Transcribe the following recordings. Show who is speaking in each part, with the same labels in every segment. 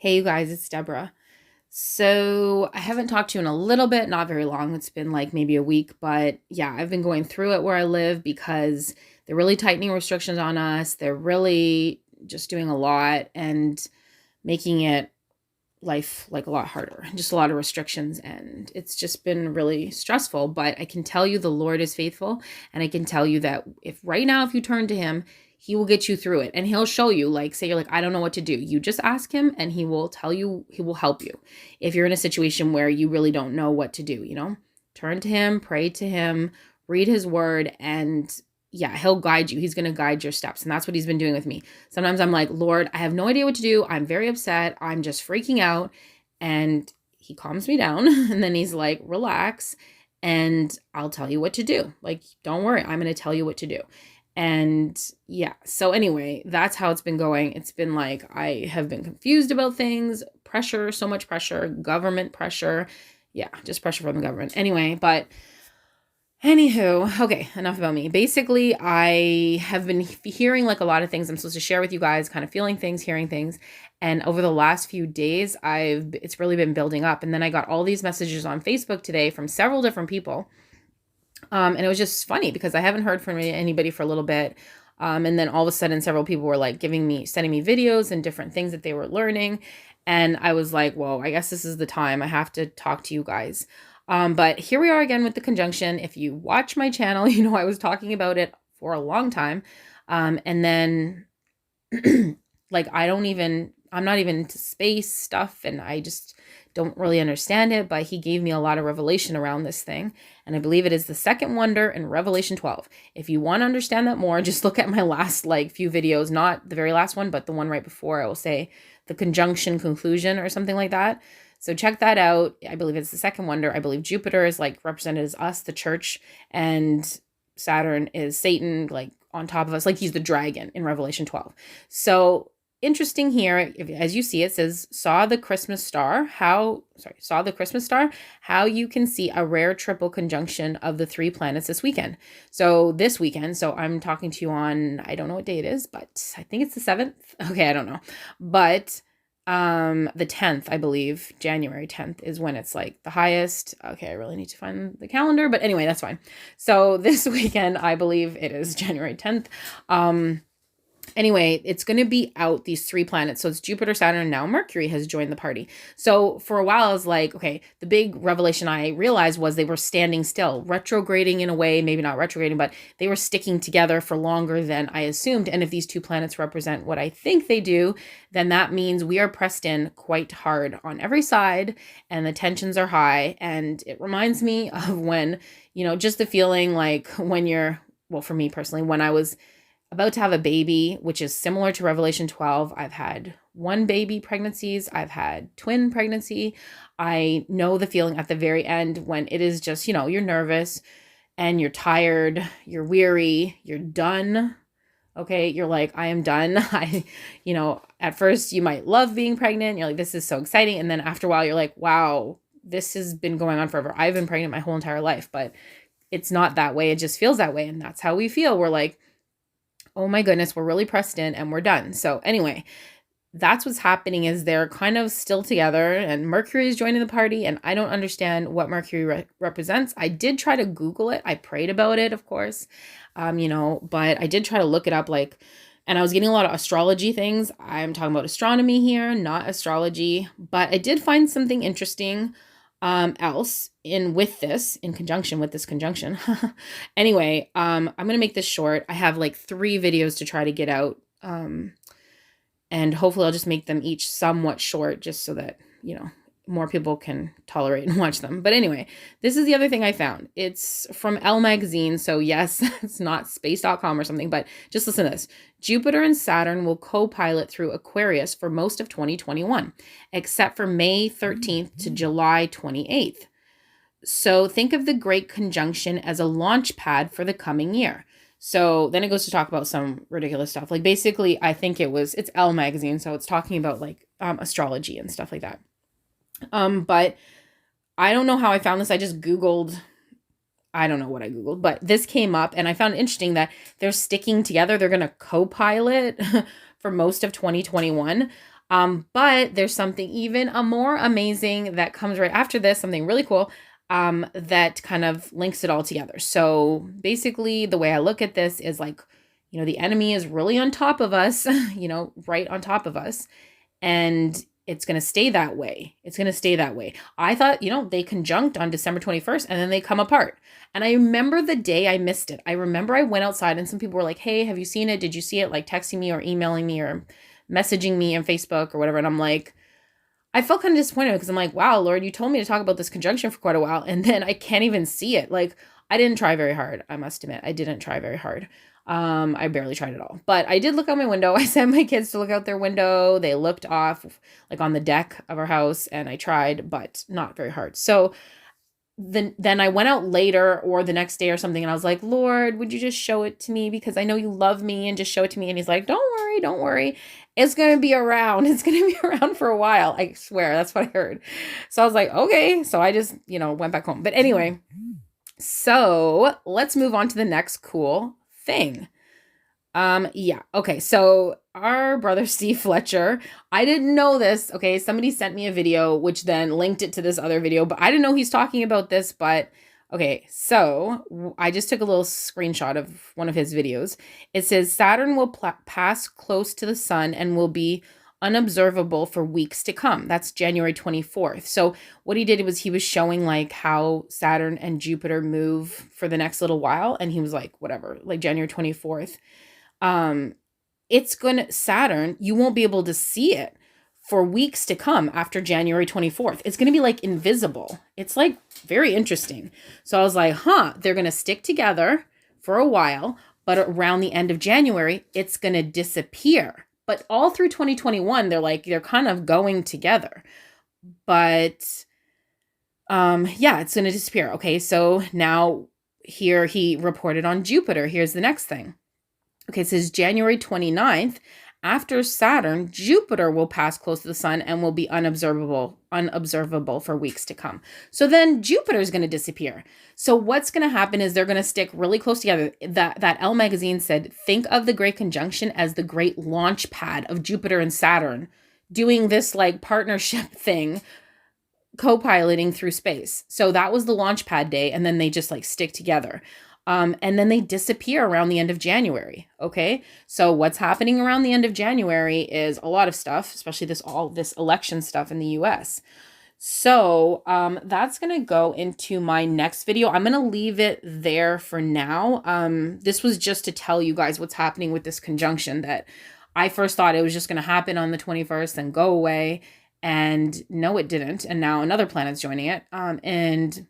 Speaker 1: Hey, you guys, it's Deborah. So, I haven't talked to you in a little bit, not very long. It's been like maybe a week, but yeah, I've been going through it where I live because they're really tightening restrictions on us. They're really just doing a lot and making it life like a lot harder, just a lot of restrictions. And it's just been really stressful. But I can tell you the Lord is faithful. And I can tell you that if right now, if you turn to Him, He will get you through it and He'll show you, like, say you're like, I don't know what to do. You just ask Him and He will tell you, He will help you. If you're in a situation where you really don't know what to do, turn to Him, pray to Him, read His word, and yeah, He'll guide you. He's going to guide your steps. And that's what He's been doing with me. Sometimes I'm like, Lord, I have no idea what to do. I'm very upset. I'm just freaking out. And He calms me down. And then He's like, relax. And I'll tell you what to do. Like, don't worry. I'm going to tell you what to do. And yeah, so anyway, that's how it's been going. It's been like, I have been confused about things, pressure, so much pressure, government pressure. Yeah, just pressure from the government. Anyway, but anywho, okay, enough about me. Basically, I have been hearing like a lot of things I'm supposed to share with you guys, kind of feeling things, hearing things. And over the last few days, it's really been building up. And then I got all these messages on Facebook today from several different people. And it was just funny because I haven't heard from anybody for a little bit. And then all of a sudden, several people were like sending me videos and different things that they were learning. And I was like, whoa, I guess this is the time I have to talk to you guys. But here we are again with the conjunction. If you watch my channel, you know I was talking about it for a long time. And then like I'm not even into space stuff, and I just don't really understand it, but He gave me a lot of revelation around this thing. And I believe it is the second wonder in Revelation 12. If you want to understand that more, just look at my last like few videos, not the very last one, but the one right before. I will say the conjunction conclusion or something like that. So check that out. I believe it's the second wonder. I believe Jupiter is like represented as us, the church, and Saturn is Satan, like on top of us, like he's the dragon in Revelation 12. So interesting here, as you see, it says, saw the Christmas star, how you can see a rare triple conjunction of the three planets this weekend. So I'm talking to you on, I don't know what day it is, but I think it's the 7th. Okay, I don't know. But the 10th, I believe, January 10th is when it's like the highest. Okay, I really need to find the calendar, but anyway, that's fine. So this weekend, I believe it is January 10th. Anyway, it's going to be out these three planets. So it's Jupiter, Saturn, and now Mercury has joined the party. So for a while, I was like, okay, the big revelation I realized was they were standing still, retrograding in a way, maybe not retrograding, but they were sticking together for longer than I assumed. And if these two planets represent what I think they do, then that means we are pressed in quite hard on every side and the tensions are high. And it reminds me of when, just the feeling like when for me personally, when I was about to have a baby, which is similar to Revelation 12. I've had one baby pregnancies. I've had twin pregnancy. I know the feeling at the very end when it is just, you're nervous and you're tired, you're weary, you're done. Okay. You're like, I am done. At first you might love being pregnant. You're like, this is so exciting. And then after a while you're like, wow, this has been going on forever. I've been pregnant my whole entire life, but it's not that way. It just feels that way. And that's how we feel. We're like, oh my goodness, we're really pressed in and we're done. So anyway, that's what's happening is they're kind of still together and Mercury is joining the party and I don't understand what Mercury represents. I did try to Google it. I prayed about it, of course, but I did try to look it up and I was getting a lot of astrology things. I'm talking about astronomy here, not astrology, but I did find something interesting else in conjunction with this conjunction. Anyway, I'm going to make this short. I have like 3 videos to try to get out. And hopefully I'll just make them each somewhat short just so that, more people can tolerate and watch them. But anyway, this is the other thing I found. It's from Elle magazine. So yes, it's not space.com or something, but just listen to this. Jupiter and Saturn will co-pilot through Aquarius for most of 2021, except for May 13th to July 28th. So think of the Great Conjunction as a launch pad for the coming year. So then it goes to talk about some ridiculous stuff. Like basically, I think it's Elle magazine. So it's talking about like astrology and stuff like that. But I don't know how I found this. I just Googled, I don't know what I Googled, but this came up and I found it interesting that they're sticking together. They're going to co-pilot for most of 2021. But there's something even a more amazing that comes right after this, something really cool, that kind of links it all together. So basically, the way I look at this is like, the enemy is really on top of us, right on top of us. And it's going to stay that way. It's going to stay that way. I thought, they conjunct on December 21st and then they come apart. And I remember the day I missed it. I remember I went outside and some people were like, hey, have you seen it? Did you see it? Like texting me or emailing me or messaging me on Facebook or whatever. And I'm like, I felt kind of disappointed because I'm like, wow, Lord, you told me to talk about this conjunction for quite a while. And then I can't even see it. Like, I didn't try very hard. I must admit, I didn't try very hard. I barely tried at all, but I did look out my window. I sent my kids to look out their window. They looked off like on the deck of our house and I tried, but not very hard. So then I went out later or the next day or something and I was like, Lord, would you just show it to me? Because I know you love me and just show it to me. And he's like, don't worry. It's going to be around. It's going to be around for a while. I swear. That's what I heard. So I was like, okay. So I just, went back home. But anyway, so let's move on to the next cool thing. Yeah. Okay. So our brother, Steve Fletcher, I didn't know this. Okay. Somebody sent me a video, which then linked it to this other video, but I didn't know he's talking about this, but okay. So I just took a little screenshot of one of his videos. It says Saturn will pass close to the sun and will be unobservable for weeks to come. That's January 24th. So what he did was he was showing like how Saturn and Jupiter move for the next little while. And he was like, whatever, like January 24th. Saturn, you won't be able to see it for weeks to come after January 24th. It's going to be like invisible. It's like very interesting. So I was like, they're going to stick together for a while, but around the end of January, it's going to disappear. But all through 2021, they're kind of going together. But yeah, it's going to disappear. Okay, so now here he reported on Jupiter. Here's the next thing. Okay, it says January 29th, after Saturn, Jupiter will pass close to the sun and will be unobservable for weeks to come. So then Jupiter is going to disappear. So what's going to happen is they're going to stick really close together. That Elle magazine said, think of the Great Conjunction as the great launch pad of Jupiter and Saturn doing this like partnership thing, co-piloting through space. So that was the launch pad day. And then they just like stick together. And then they disappear around the end of January. Okay. So what's happening around the end of January is a lot of stuff, especially all this election stuff in the US. So that's going to go into my next video. I'm going to leave it there for now. This was just to tell you guys what's happening with this conjunction that I first thought it was just going to happen on the 21st and go away. And no, it didn't. And now another planet's joining it. And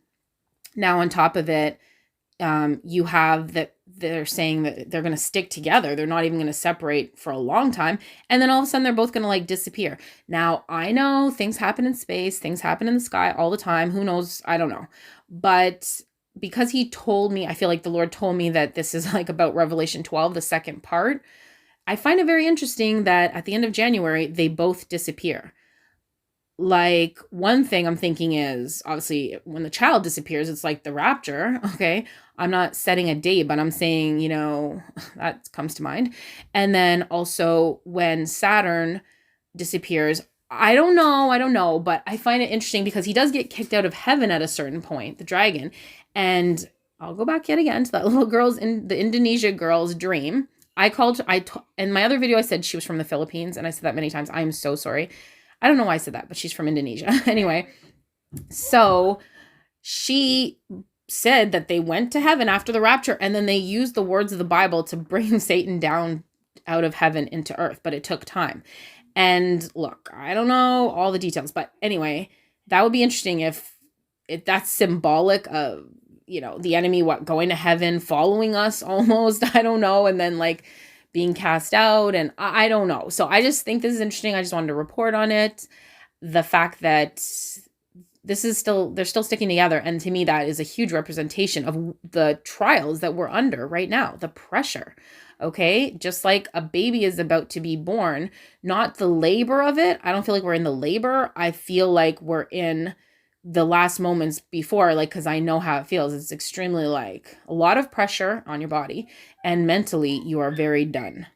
Speaker 1: now on top of it, you have that they're saying that they're going to stick together. They're not even going to separate for a long time. And then all of a sudden they're both going to like disappear. Now I know things happen in space, things happen in the sky all the time. Who knows? I don't know. But because he told me, I feel like the Lord told me that this is like about Revelation 12, the second part. I find it very interesting that at the end of January, they both disappear. Like one thing I'm thinking is obviously when the child disappears, it's like the rapture. Okay. I'm not setting a date, but I'm saying, that comes to mind. And then also when Saturn disappears, I don't know, but I find it interesting because he does get kicked out of heaven at a certain point, the dragon. And I'll go back yet again to that little girl's in the Indonesia girl's dream. In my other video, I said she was from the Philippines, and I said that many times. I'm so sorry. I don't know why I said that, but she's from Indonesia. Anyway, so she said that they went to heaven after the rapture, and then they used the words of the Bible to bring Satan down out of heaven into earth, but it took time. And look, I don't know all the details, but anyway, that would be interesting if that's symbolic of, the enemy, going to heaven, following us almost, I don't know, and then like being cast out, and I don't know. So I just think this is interesting. I just wanted to report on it. The fact that they're still sticking together. And to me, that is a huge representation of the trials that we're under right now, the pressure. Okay. Just like a baby is about to be born, not the labor of it. I don't feel like we're in the labor. I feel like we're in the last moments before, like, cause I know how it feels. It's extremely like a lot of pressure on your body, and mentally you are very done.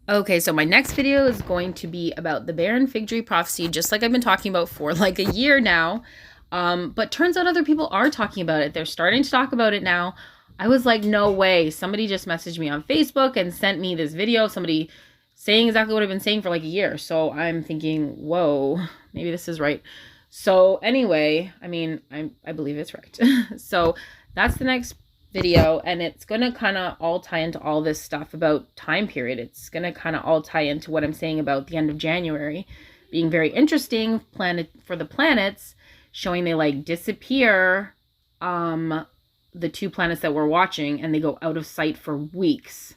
Speaker 1: Okay, so my next video is going to be about the barren fig tree prophecy, just like I've been talking about for like a year now. But turns out other people are talking about it. They're starting to talk about it now. I was like, no way. Somebody just messaged me on Facebook and sent me this video of somebody saying exactly what I've been saying for like a year. So I'm thinking, whoa, maybe this is right. So anyway, I mean, I believe it's right. So that's the next video, and it's going to kind of all tie into all this stuff about time period. It's going to kind of all tie into what I'm saying about the end of January being very interesting planet for the planets, showing they like disappear, the two planets that we're watching, and they go out of sight for weeks.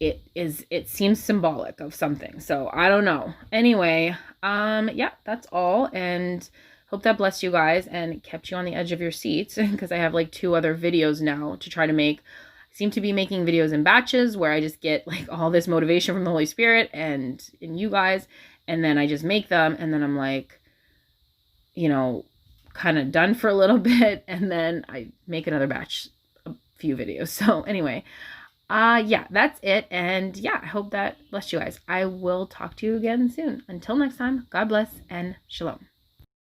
Speaker 1: It seems symbolic of something, so I don't know. Anyway, yeah, that's all, and hope that blessed you guys and kept you on the edge of your seats, because I have like 2 other videos now to try to make. I seem to be making videos in batches where I just get like all this motivation from the Holy Spirit and in you guys, and then I just make them, and then I'm like, you know, kind of done for a little bit, and then I make another batch, a few videos. So anyway, yeah, that's it. And yeah, I hope that blessed you guys. I will talk to you again soon. Until next time, God bless and shalom.